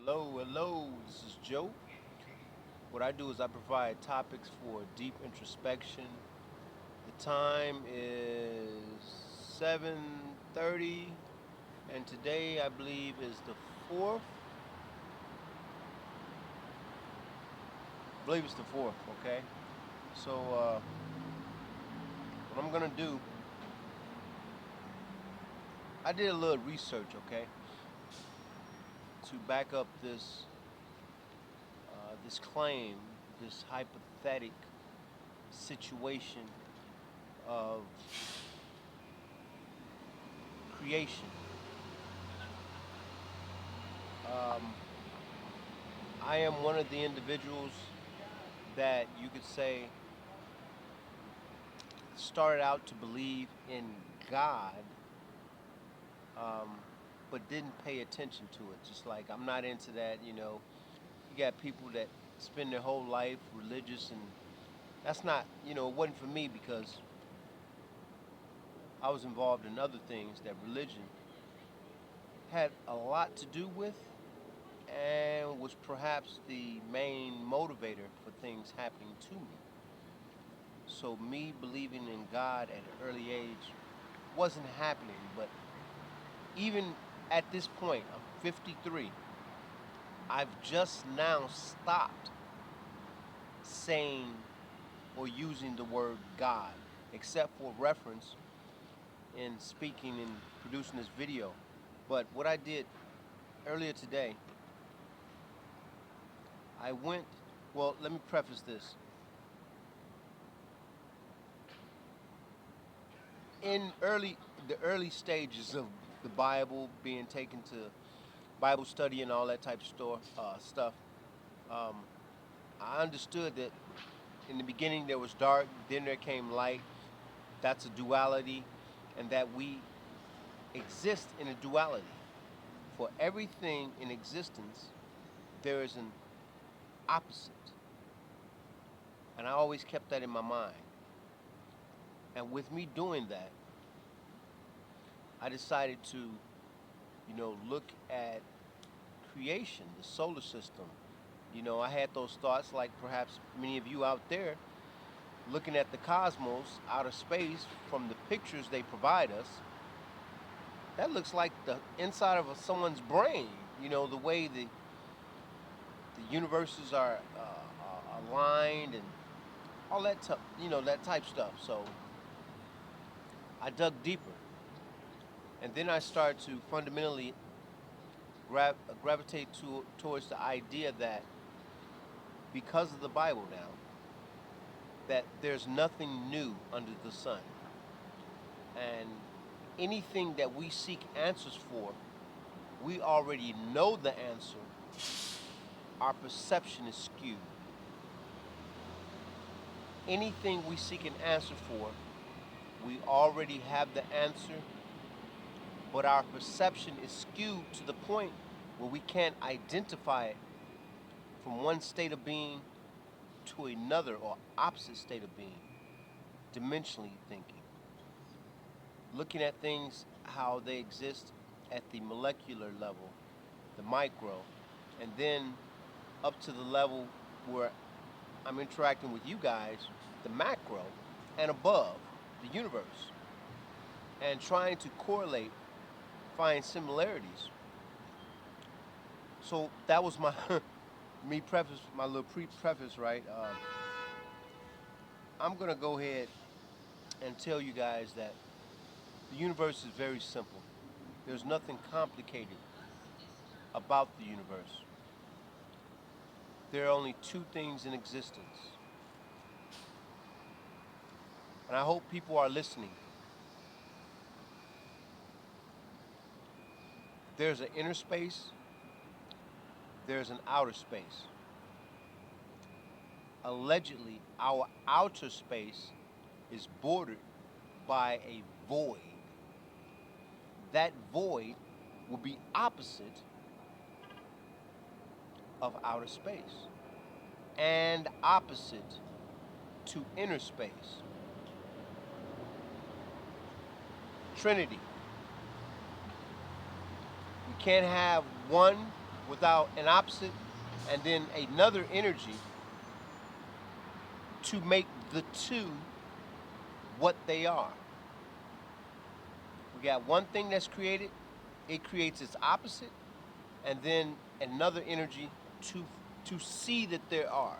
Hello, this is Joe. What I do is I provide topics for deep introspection. The time is 7:30 and today I believe is the 4th. I believe it's the 4th, okay? So what I'm going to do, I did a little research, okay, to back up this claim, this hypothetic situation of creation. Um, I am one of the individuals that you could say started out to believe in God, um, but didn't pay attention to it. Just like I'm not into that. You got people that spend their whole life religious, and that's not, it wasn't for me because I was involved in other things that religion had a lot to do with and was perhaps the main motivator for things happening to me. So me believing in God at an early age wasn't happening. But even at this point, I'm 53. I've just now stopped saying or using the word God, except for reference in speaking and producing this video. But what I did earlier today, I went, well, let me preface this. In the early stages of the Bible being taken to Bible study and all that type of stuff, um, I understood that in the beginning there was dark, then there came light. That's a duality, and that we exist in a duality. For everything in existence, there is an opposite. And I always kept that in my mind. And with me doing that, I decided to, look at creation, the solar system. I had those thoughts like perhaps many of you out there looking at the cosmos, outer space, from the pictures they provide us. That looks like the inside of someone's brain. The way the universes are aligned and all that, that type stuff. So I dug deeper, and then I started to fundamentally gravitate towards the idea that because of the Bible now, that there's nothing new under the sun, and anything that we seek answers for, we already know the answer. Our perception is skewed. Anything we seek an answer for, we already have the answer, but our perception is skewed to the point where we can't identify it from one state of being to another or opposite state of being, dimensionally thinking. Looking at things how they exist at the molecular level, the micro, and then up to the level where I'm interacting with you guys, the macro, and above, the universe, and trying to correlate, find similarities. So that was my my little preface, right? I'm gonna go ahead and tell you guys that the universe is very simple. There's nothing complicated about the universe. There are only two things in existence, and I hope people are listening. There's an inner space. There's an outer space. Allegedly, our outer space is bordered by a void. That void will be opposite of outer space and opposite to inner space. Trinity. We can't have one without an opposite and then another energy to make the two what they are. We got one thing that's created, it creates its opposite, and then another energy to see that there are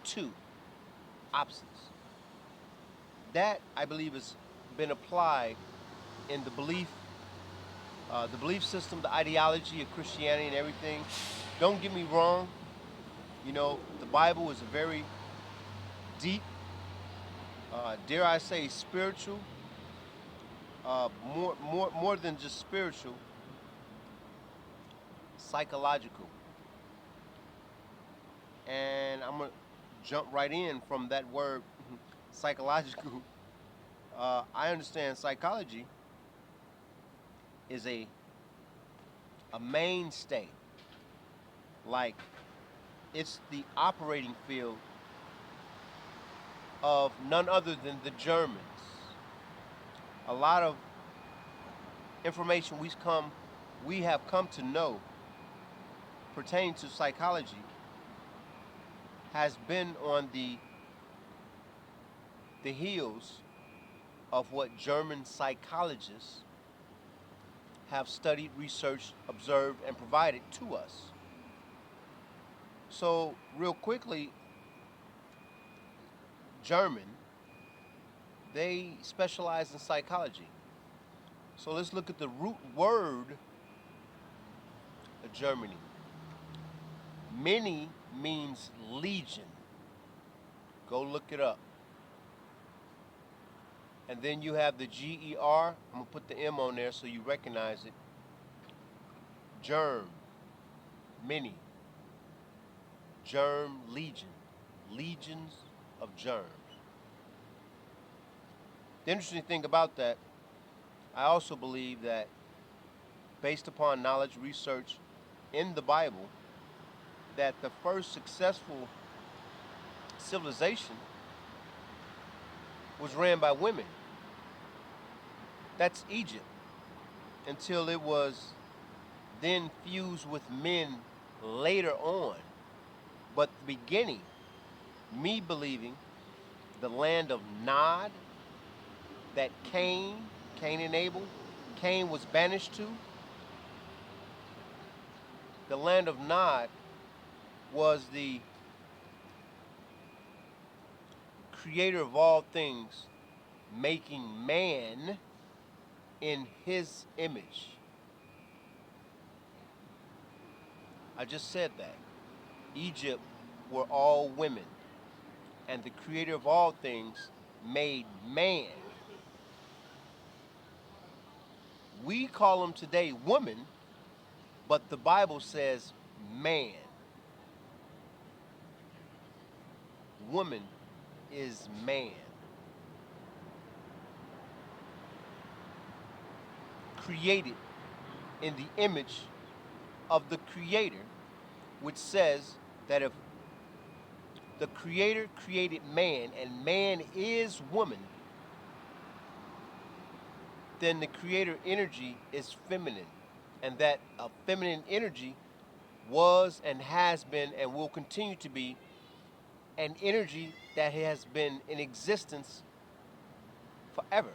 two opposites. That I believe has been applied in the belief system, the ideology of Christianity and everything. Don't get me wrong, you know, the Bible is a very deep, dare I say, spiritual, more than just spiritual, psychological. And I'm gonna jump right in from that word, psychological. I understand psychology is a mainstay, like it's the operating field of none other than the Germans. A lot of information we have come to know pertaining to psychology has been on the heels of what German psychologists have studied, researched, observed, and provided to us. So, real quickly, German, they specialize in psychology. So let's look at the root word of Germany. Many means legion. Go look it up. And then you have the GER. I'm going to put the M on there so you recognize it. Germ. Many. Germ legion. Legions of germs. The interesting thing about that, I also believe that based upon knowledge, research in the Bible, that the first successful civilization was ran by women. That's Egypt, until it was then fused with men later on. But the beginning, me believing the land of Nod that Cain and Abel, Cain was banished to, the land of Nod was the creator of all things, making man in his image. I just said that. Egypt were all women, and the creator of all things made man. We call them today woman, but the Bible says man. Woman is man. Created in the image of the Creator, which says that if the Creator created man and man is woman, then the Creator energy is feminine, and that a feminine energy was and has been and will continue to be an energy that has been in existence forever.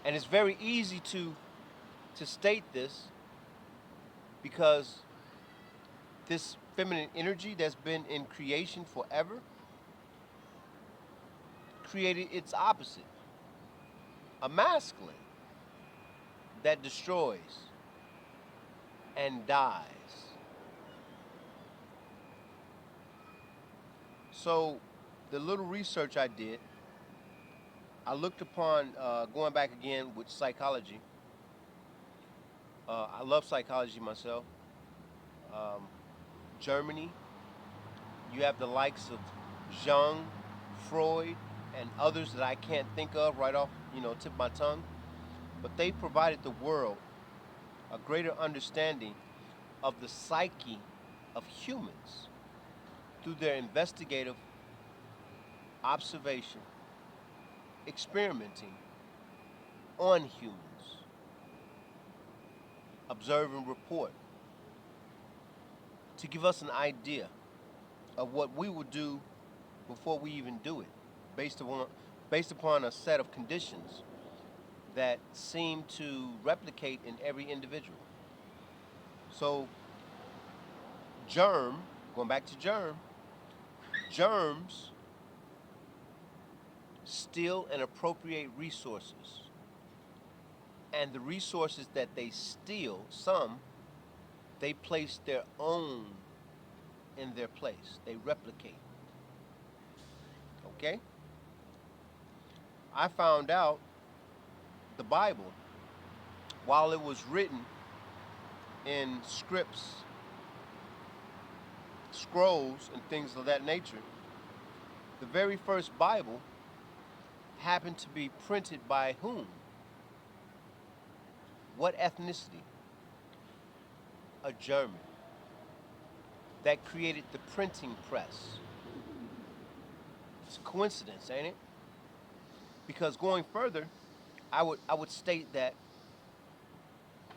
And it's very easy to state this because this feminine energy that's been in creation forever created its opposite, a masculine that destroys and dies. So the little research I did, I looked upon going back again with psychology. I love psychology myself. Um, Germany, you have the likes of Jung, Freud, and others that I can't think of right off, tip of my tongue. But they provided the world a greater understanding of the psyche of humans through their investigative observation, experimenting on humans. observe, and report to give us an idea of what we would do before we even do it, based upon based upon a set of conditions that seem to replicate in every individual. So germ, going back to germs steal and appropriate resources. And the resources that they steal, some, they place their own in their place. They replicate. Okay? I found out the Bible, while it was written in scripts, scrolls, and things of that nature, the very first Bible happened to be printed by whom? What ethnicity? A German that created the printing press. It's a coincidence, ain't it? Because going further, I would state that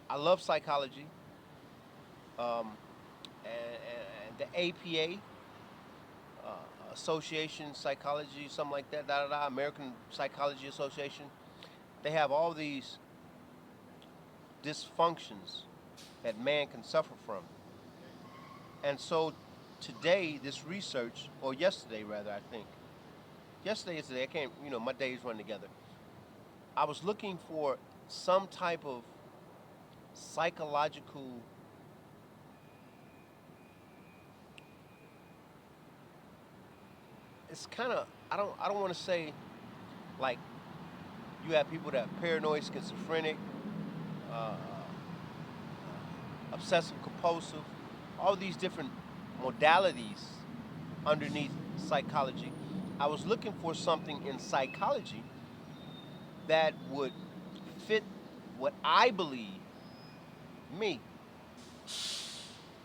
I love psychology, and the APA, Association Psychology, something like that, American Psychology Association. They have all these dysfunctions that man can suffer from. And so today, this research, or yesterday rather, I think, yesterday, I can't, my days run together. I was looking for some type of psychological, it's kind of, I don't want to say, like, you have people that are paranoid, schizophrenic, uh, obsessive compulsive, all these different modalities underneath psychology. I was looking for something in psychology that would fit what I believe, me,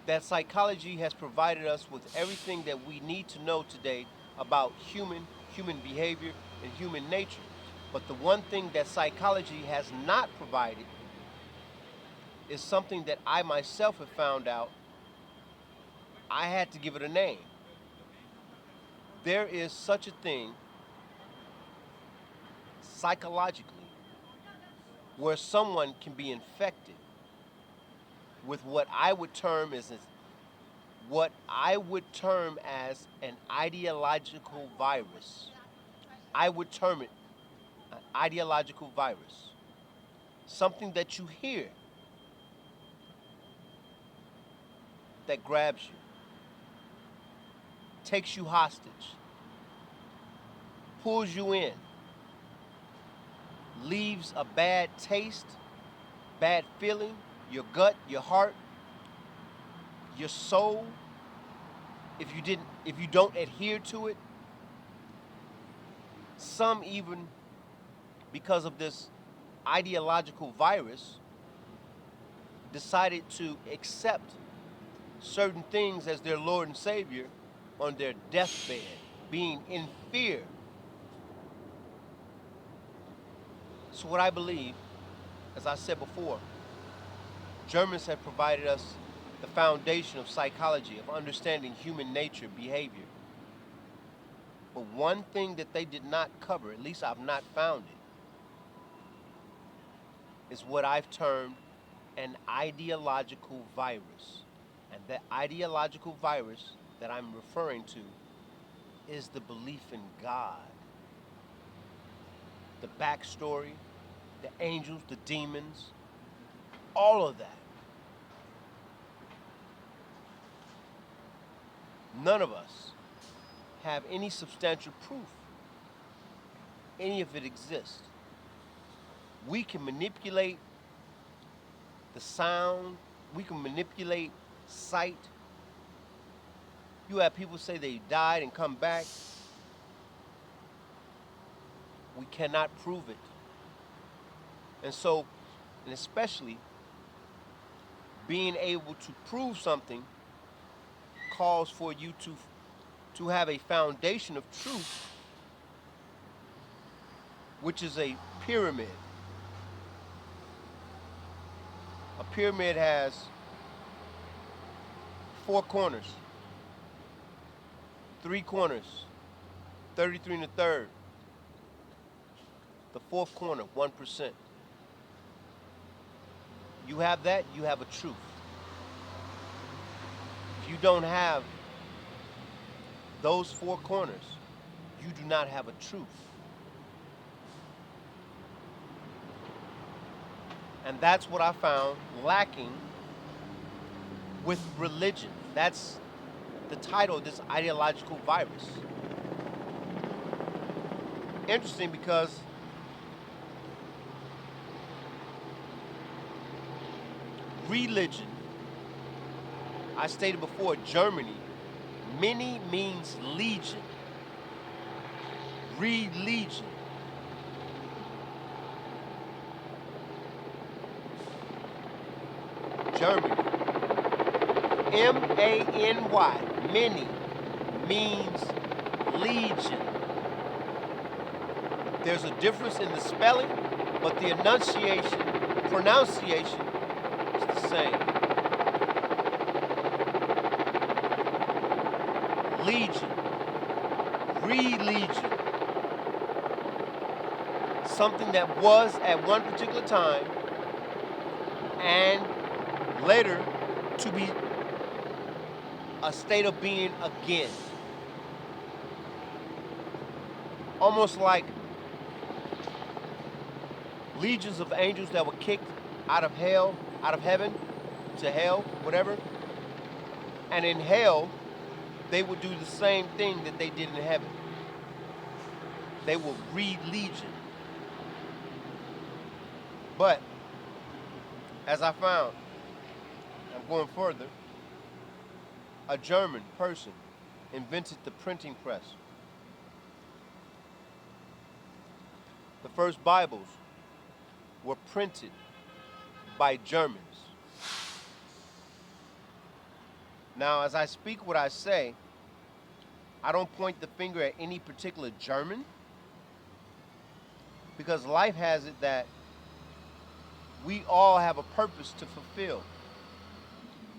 that psychology has provided us with everything that we need to know today about human behavior, and human nature. But the one thing that psychology has not provided is something that I myself have found out. I had to give it a name. There is such a thing psychologically where someone can be infected with what I would term as an ideological virus. I would term it an ideological virus. Something that you hear that grabs you, takes you hostage, pulls you in, leaves a bad taste, bad feeling, your gut, your heart, your soul, if you don't adhere to it. Some even, because of this ideological virus, decided to accept certain things as their Lord and Savior on their deathbed, being in fear. So what I believe, as I said before, Germans have provided us the foundation of psychology, of understanding human nature, behavior. But one thing that they did not cover, at least I've not found it, is what I've termed an ideological virus. And that ideological virus that I'm referring to is the belief in God. The backstory, the angels, the demons, all of that. None of us have any substantial proof any of it exists. We can manipulate the sound, we can manipulate sight. You have people say they died and come back. We cannot prove it. And so, and especially being able to prove something calls for you to have a foundation of truth, which is a pyramid. A pyramid has four corners, three corners, 33 and a third. The fourth corner, 1%. You have that, you have a truth. If you don't have those four corners, you do not have a truth. And that's what I found lacking with religion. That's the title of this ideological virus. Interesting because religion, I stated before, Germany, many means legion. Religion. Germany. M-A-N-Y. Many means legion. There's a difference in the spelling, but the pronunciation is the same. Legion. Religion. Something that was at one particular time and later to be a state of being again. Almost like legions of angels that were kicked out of hell, out of heaven to hell, whatever. And in hell, they would do the same thing that they did in heaven. They will re-legion. But, as I found, I'm going further, a German person invented the printing press. The first Bibles were printed by Germans. Now, as I speak what I say, I don't point the finger at any particular German, because life has it that we all have a purpose to fulfill.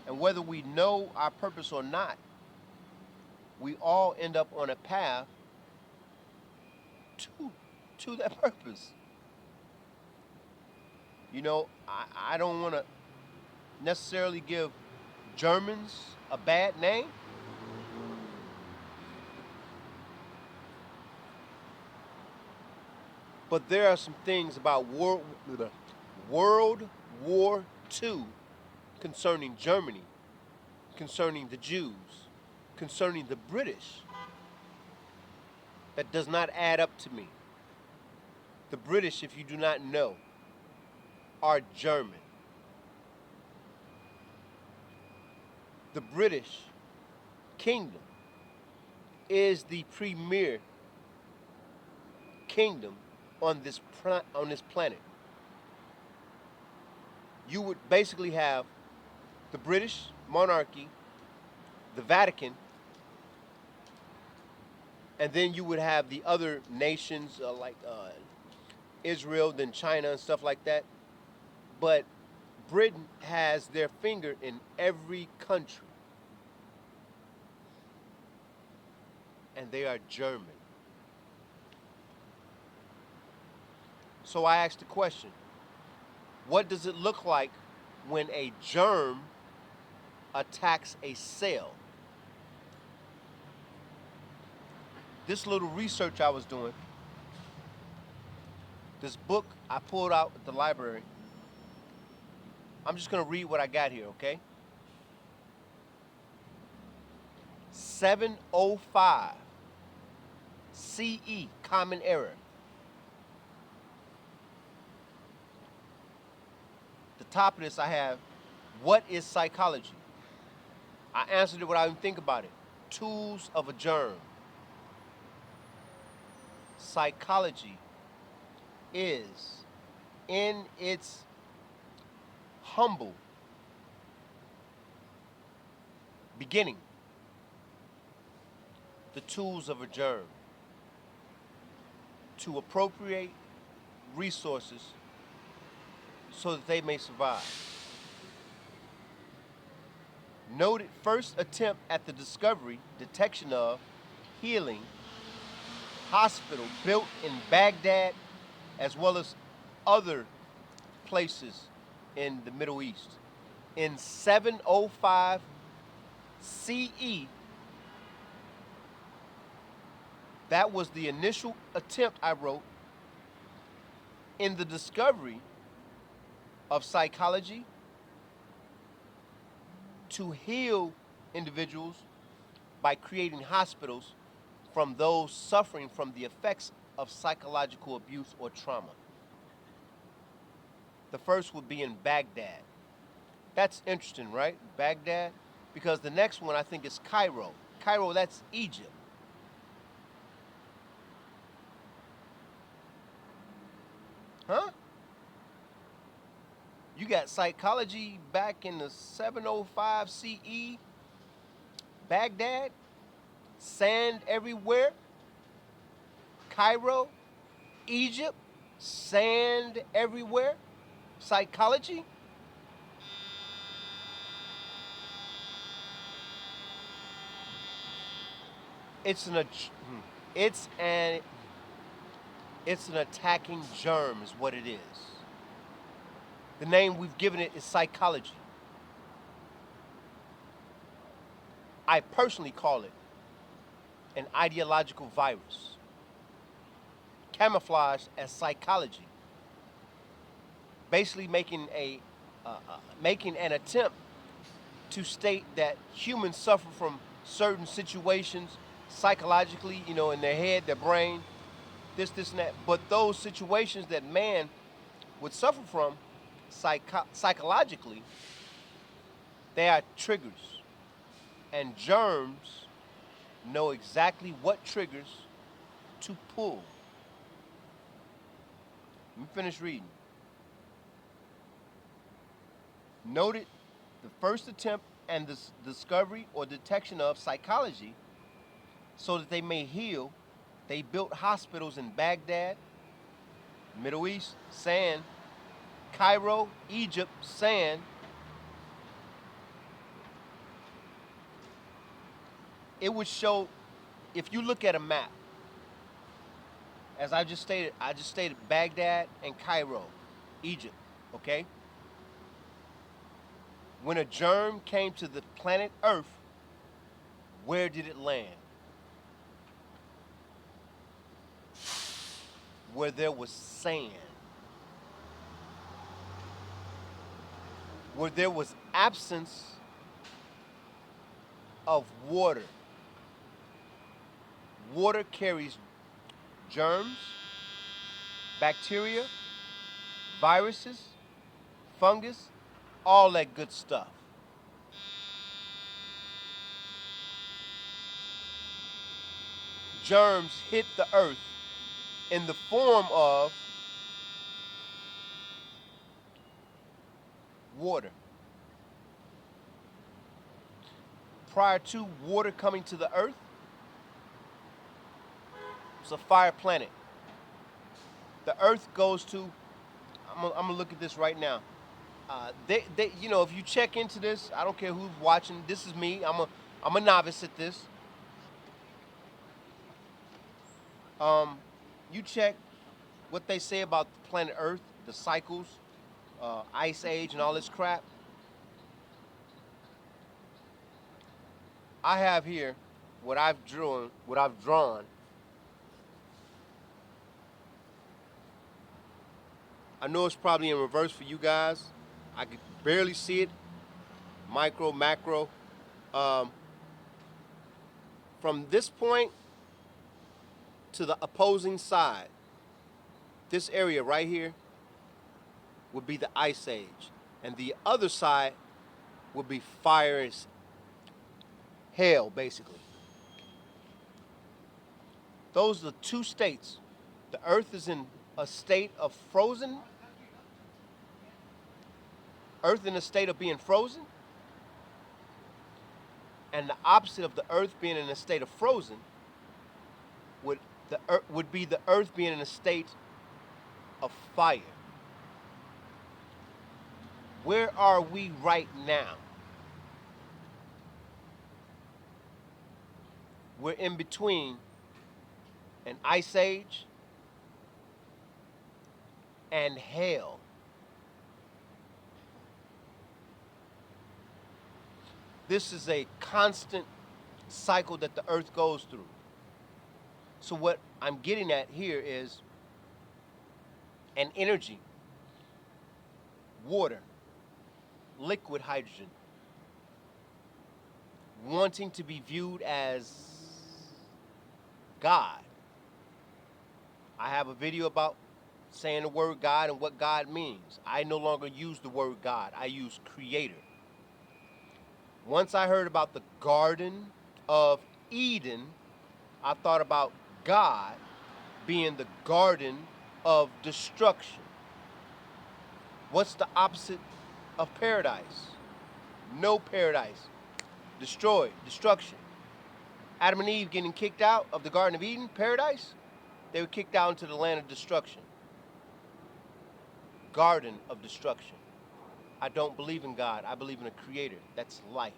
And whether we know our purpose or not, we all end up on a path to that purpose. You know, I don't want to necessarily give Germans a bad name, but there are some things about World War II concerning Germany, concerning the Jews, concerning the British, that does not add up to me. The British, if you do not know, are German. The British kingdom is the premier kingdom on this planet. You would basically have the British monarchy, the Vatican, and then you would have the other nations like Israel, then China and stuff like that. But Britain has their finger in every country. And they are German. So I asked the question, what does it look like when a germ attacks a cell? This little research I was doing, this book I pulled out at the library, I'm just going to read what I got here, okay? 705 CE, common error. The top of this I have, what is psychology? I answered it without even thinking about it. Tools of a germ. Psychology is, in its humble beginning, the tools of a germ to appropriate resources so that they may survive. Noted first attempt at the discovery, detection of, healing, hospital built in Baghdad as well as other places in the Middle East. In 705 CE, that was the initial attempt I wrote in the discovery of psychology to heal individuals by creating hospitals from those suffering from the effects of psychological abuse or trauma. The first would be in Baghdad. That's interesting, right? Baghdad. Because the next one I think is Cairo. Cairo, that's Egypt. Huh? You got psychology back in the 705 CE, Baghdad, sand everywhere, Cairo, Egypt, sand everywhere, psychology. It's an it's an it's an attacking germ is what it is. The name we've given it is psychology. I personally call it an ideological virus, camouflaged as psychology, basically making an attempt to state that humans suffer from certain situations psychologically, in their head, their brain, this, and that. But those situations that man would suffer from psychologically, they are triggers. And germs know exactly what triggers to pull. Let me finish reading. Noted the first attempt and the discovery or detection of psychology so that they may heal. They built hospitals in Baghdad, Middle East, sand, Cairo, Egypt, sand. It would show, if you look at a map, as I just stated Baghdad and Cairo, Egypt, okay? When a germ came to the planet Earth, where did it land? Where there was sand. Where there was absence of water. Water carries germs, bacteria, viruses, fungus, all that good stuff. Germs hit the earth in the form of water. Prior to water coming to the earth, it's a fire planet. The earth goes to, I'm gonna look at this right now. If you check into this, I don't care who's watching. This is me. I'm a novice at this. You check what they say about the planet Earth, the cycles, ice age, and all this crap. I have here what I've drawn. I know it's probably in reverse for you guys. I could barely see it. Micro, macro. From this point to the opposing side, this area right here would be the ice age. And the other side would be fire and hell, basically. Those are the two states. The earth is in a state of frozen. Earth in a state of being frozen. And the opposite of the earth being in a state of frozen would be the earth being in a state of fire. Where are we right now? We're in between an ice age and hell. This is a constant cycle that the earth goes through. So what I'm getting at here is an energy, water, liquid hydrogen, wanting to be viewed as God. I have a video about saying the word God and what God means. I no longer use the word God, I use creator. Once I heard about the Garden of Eden, I thought about God being the garden of destruction. What's the opposite of paradise? No paradise. Destroyed, destruction. Adam and Eve getting kicked out of the Garden of Eden, paradise, they were kicked out into the land of destruction. Garden of destruction. I don't believe in God. I believe in a creator. That's life.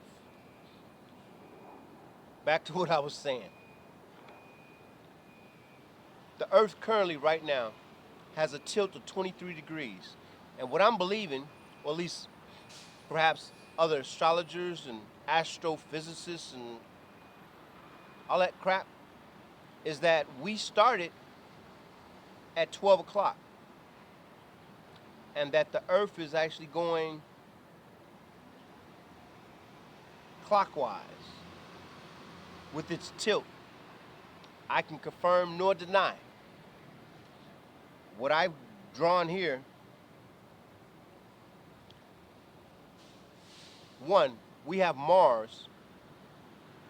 Back to what I was saying. The earth currently, right now, has a tilt of 23 degrees. And what I'm believing, or at least perhaps other astrologers and astrophysicists and all that crap, is that we started at 12 o'clock. And that the earth is actually going clockwise with its tilt. I can confirm nor deny. What I've drawn here, one, we have Mars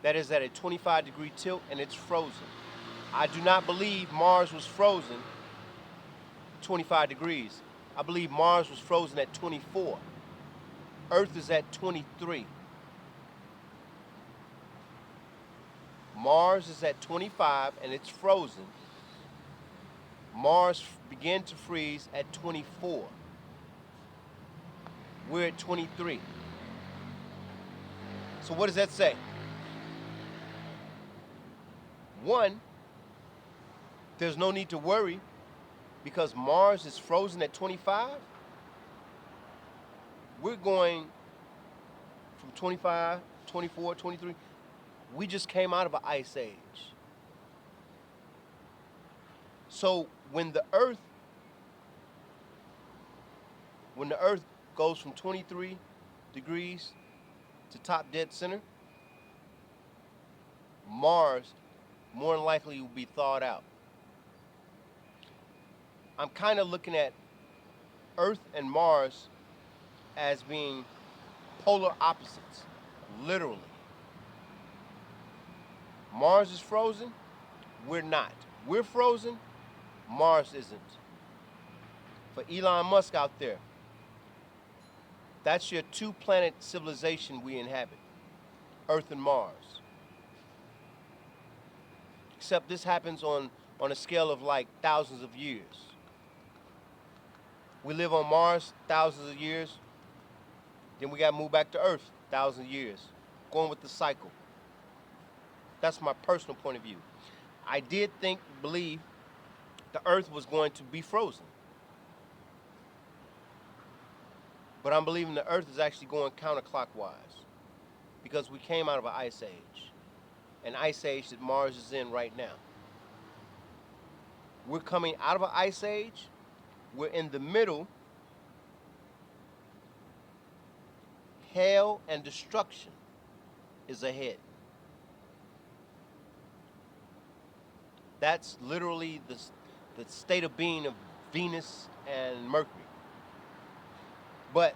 that is at a 25-degree tilt and it's frozen. I do not believe Mars was frozen 25 degrees. I believe Mars was frozen at 24. Earth is at 23. Mars is at 25 and it's frozen. Mars began to freeze at 24. We're at 23. So what does that say? One, there's no need to worry because Mars is frozen at 25. We're going from 25, 24, 23. We just came out of an ice age. So when the earth goes from 23 degrees to top dead center, Mars more than likely will be thawed out. I'm kind of looking at Earth and Mars as being polar opposites, literally. Mars is frozen, we're not. We're frozen, Mars isn't. For Elon Musk out there, that's your two-planet civilization we inhabit, Earth and Mars. Except this happens on a scale of like thousands of years. We live on Mars thousands of years, then we got to move back to Earth thousands of years, going with the cycle. That's my personal point of view. I did believe the Earth was going to be frozen. But I'm believing the Earth is actually going counterclockwise because we came out of an ice age. An ice age that Mars is in right now. We're coming out of an ice age. We're in the middle. Hell and destruction is ahead. That's literally the state of being of Venus and Mercury. But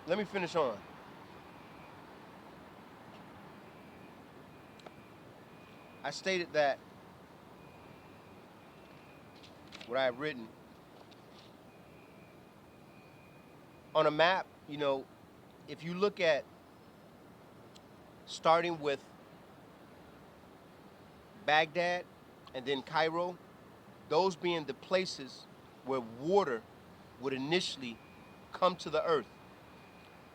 let me finish on. I stated that what I have written on a map, if you look at starting with Baghdad and then Cairo, those being the places where water would initially come to the earth.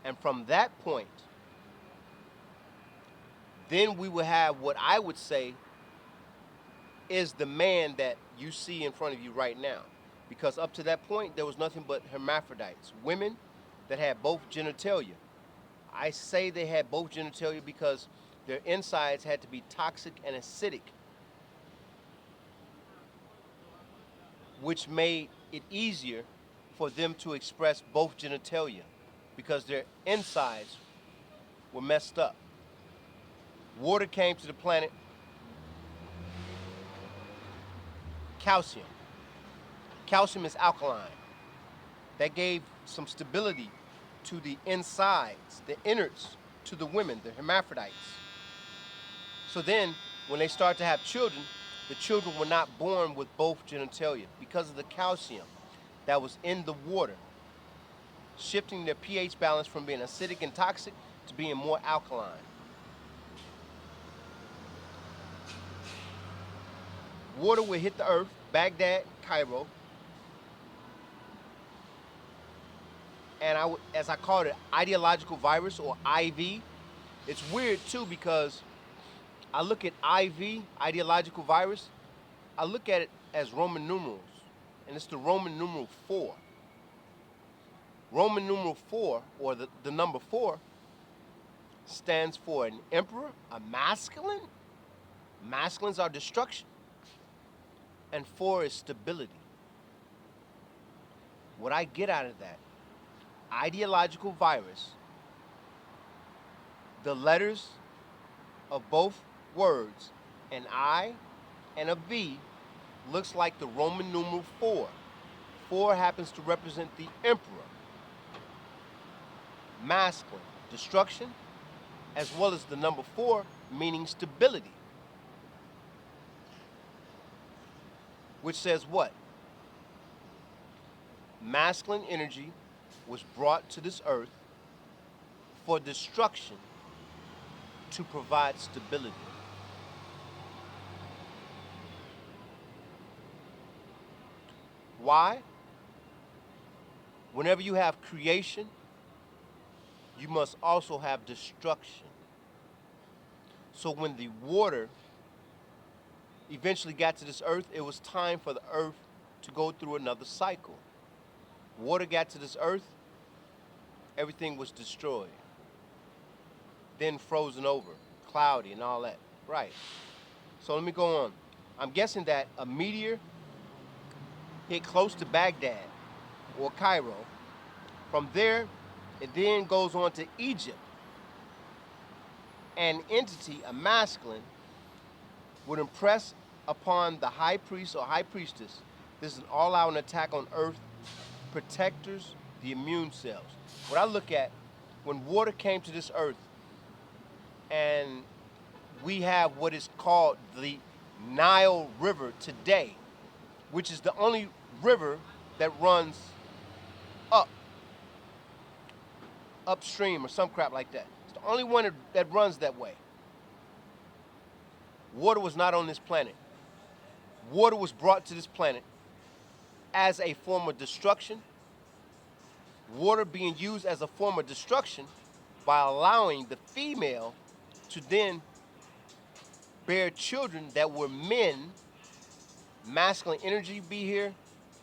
And from that point, then we will have what I would say is the man that you see in front of you right now. Because up to that point, there was nothing but hermaphrodites, women that had both genitalia. I say they had both genitalia because their insides had to be toxic and acidic, which made it easier for them to express both genitalia because their insides were messed up. Water came to the planet, calcium. Calcium is alkaline. That gave some stability to the insides, the innards to the women, the hermaphrodites. So then, when they start to have children, the children were not born with both genitalia because of the calcium that was in the water, shifting their pH balance from being acidic and toxic to being more alkaline. Water would hit the earth, Baghdad, Cairo, and as I called it, ideological virus or IV. It's weird too because I look at IV, ideological virus, I look at it as Roman numerals, and it's the Roman numeral 4. Roman numeral 4, or the number 4, stands for an emperor, a masculine. Masculines are destruction, and 4 is stability. What I get out of that, ideological virus, the letters of both words, an I and a V, looks like the Roman numeral 4. 4 happens to represent the emperor, masculine, destruction, as well as the number 4, meaning stability. Which says what? Masculine energy was brought to this earth for destruction to provide stability. Why? Whenever you have creation, you must also have destruction. So when the water eventually got to this earth, it was time for the earth to go through another cycle. Water got to this earth, everything was destroyed. Then frozen over, cloudy and all that. Right. So let me go on. I'm guessing that a meteor hit close to Baghdad or Cairo. From there, it then goes on to Egypt. An entity, a masculine, would impress upon the high priest or high priestess. This is an all-out attack on earth, protectors, the immune cells. What I look at, when water came to this earth, and we have what is called the Nile River today, which is the only river that runs upstream or some crap like that. It's the only one that runs that way. Water was not on this planet. Water was brought to this planet as a form of destruction. Water being used as a form of destruction by allowing the female to then bear children that were men, masculine energy be here,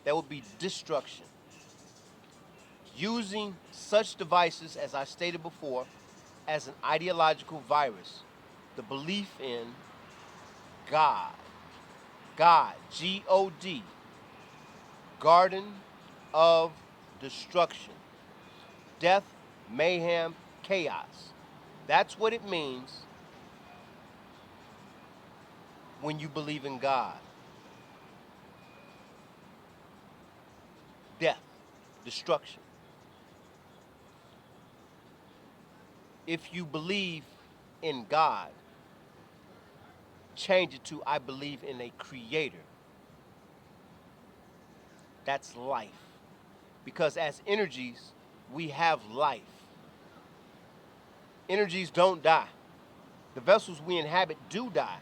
that would be destruction. Using such devices, as I stated before, as an ideological virus, the belief in God, G-O-D, Garden of Destruction, death, mayhem, chaos. That's what it means when you believe in God. Death, destruction. If you believe in God, change it to I believe in a creator. That's life. Because as energies, we have life. Energies don't die. The vessels we inhabit do die.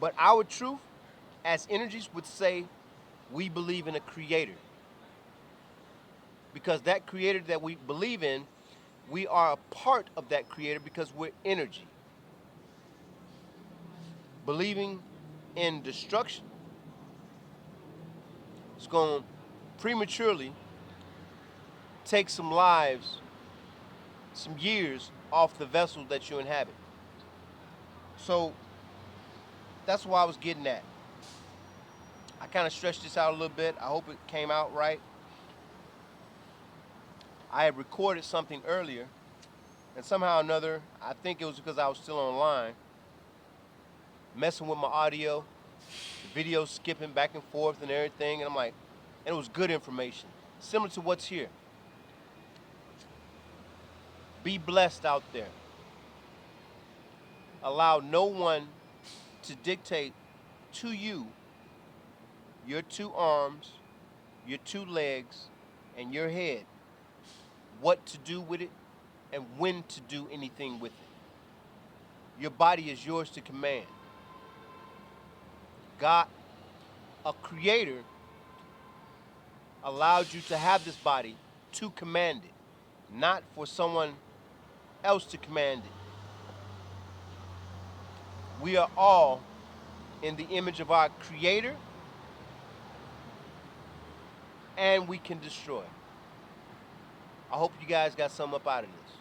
But our truth, as energies, would say we believe in a creator. Because that creator that we believe in We are a part of that creator because we're energy. Believing in destruction is going to prematurely take some lives, some years off the vessel that you inhabit. So that's why I was getting at. I kind of stretched this out a little bit. I hope it came out right. I had recorded something earlier, and somehow or another, I think it was because I was still online, messing with my audio, the video skipping back and forth and everything, and I'm like, and it was good information, similar to what's here. Be blessed out there. Allow no one to dictate to you your two arms, your two legs, and your head what to do with it and when to do anything with it. Your body is yours to command. God, a creator, allowed you to have this body to command it, not for someone else to command it. We are all in the image of our creator, and we can destroy. I hope you guys got something up out of this.